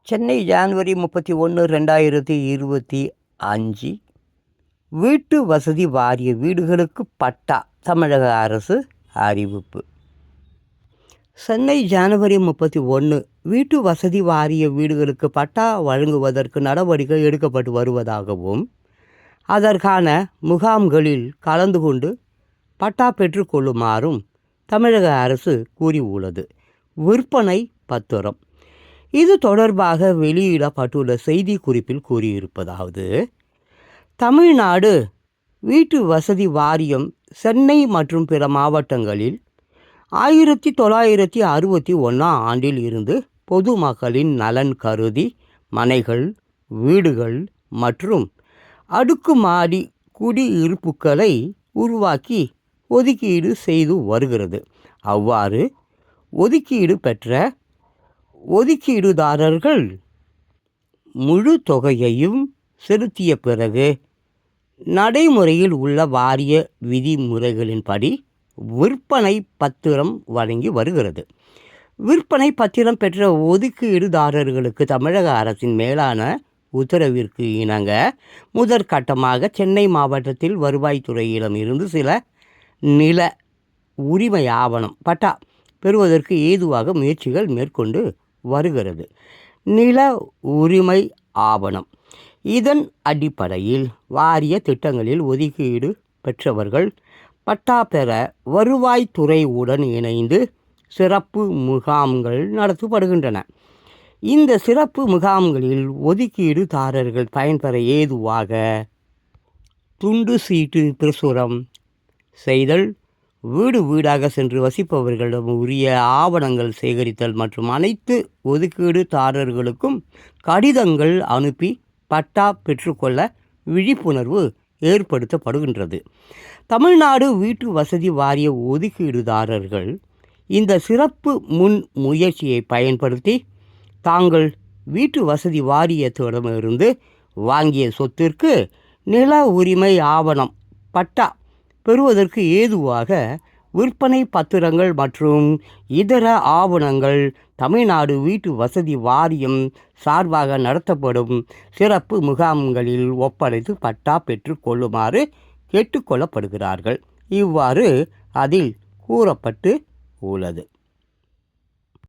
சென்னை ஜனவரி 31, 2025 வீட்டு வசதி வாரிய வீடுகளுக்கு பட்டா தமிழக அரசு அறிவிப்பு. சென்னை ஜனவரி 31 வீட்டு வசதி வாரிய வீடுகளுக்கு பட்டா வழங்குவதற்கு நடவடிக்கை எடுக்கப்பட்டு வருவதாகவும், அதற்கான முகாம்களில் கலந்து கொண்டு பட்டா பெற்றுக்கொள்ளுமாறும் தமிழக அரசு கூறியுள்ளது. விற்பனை பத்திரம் இது தொடர்பாக வெளியிடப்பட்டுள்ள செய்திக்குறிப்பில் கூறியிருப்பதாவது: தமிழ்நாடு வீட்டு வசதி வாரியம் சென்னை மற்றும் பிற மாவட்டங்களில் 1961 ஆண்டில் இருந்து பொதுமக்களின் நலன் கருதி மனைகள், வீடுகள் மற்றும் அடுக்குமாடி குடியிருப்புகளை உருவாக்கி ஒதுக்கீடு செய்து வருகிறது. அவ்வாறு ஒதுக்கீடு பெற்ற ஒதுக்கீடுதாரர்கள் முழு தொகையையும் செலுத்திய பிறகு நடைமுறையில் உள்ள வாரிய விதிமுறைகளின்படி விற்பனை பத்திரம் வழங்கி வருகிறது. விற்பனை பத்திரம் பெற்ற ஒதுக்கீடுதாரர்களுக்கு தமிழக அரசின் மேலான உத்தரவிற்கு இணங்க முதற்கட்டமாக சென்னை மாவட்டத்தில் வருவாய்த்துறையிடம் இருந்து சில நில உரிமை ஆவணம் பட்டா பெறுவதற்கு ஏதுவாக முயற்சிகள் மேற்கொண்டு வருகிறது. நில உரிமை ஆவணம் இதன் அடிப்படையில் வாரிய திட்டங்களில் ஒதுக்கீடு பெற்றவர்கள் பட்டா பெற வருவாய்த்துறையுடன் இணைந்து சிறப்பு முகாம்கள் நடத்தப்படுகின்றன. இந்த சிறப்பு முகாம்களில் ஒதுக்கீடுதாரர்கள் பயன்பெற ஏதுவாக துண்டு சீட்டு பிரசுரம் செய்தல், வீடு வீடாக சென்று வசிப்பவர்களிடம் உரிய ஆவணங்கள் சேகரித்தல் மற்றும் அனைத்து ஒதுக்கீடுதாரர்களுக்கும் கடிதங்கள் அனுப்பி பட்டா பெற்றுக்கொள்ள விழிப்புணர்வு ஏற்படுத்தப்படுகின்றது. தமிழ்நாடு வீட்டு வசதி வாரிய ஒதுக்கீடுதாரர்கள் இந்த சிறப்பு முன் முயற்சியை பயன்படுத்தி தாங்கள் வீட்டு வசதி வாரியத்திடமிருந்து வாங்கிய சொத்திற்கு நில உரிமை ஆவணம் பட்டா பெறுவதற்கு ஏதுவாக விற்பனை பத்திரங்கள் மற்றும் இதர ஆவணங்கள் தமிழ்நாடு வீட்டு வசதி வாரியம் சார்பாக நடத்தப்படும் சிறப்பு முகாம்களில் ஒப்படைத்து பட்டா பெற்று கொள்ளுமாறு கேட்டுக்கொள்ளப்படுகிறார்கள். இவ்வாறு அதில் கூறப்பட்டு உள்ளது.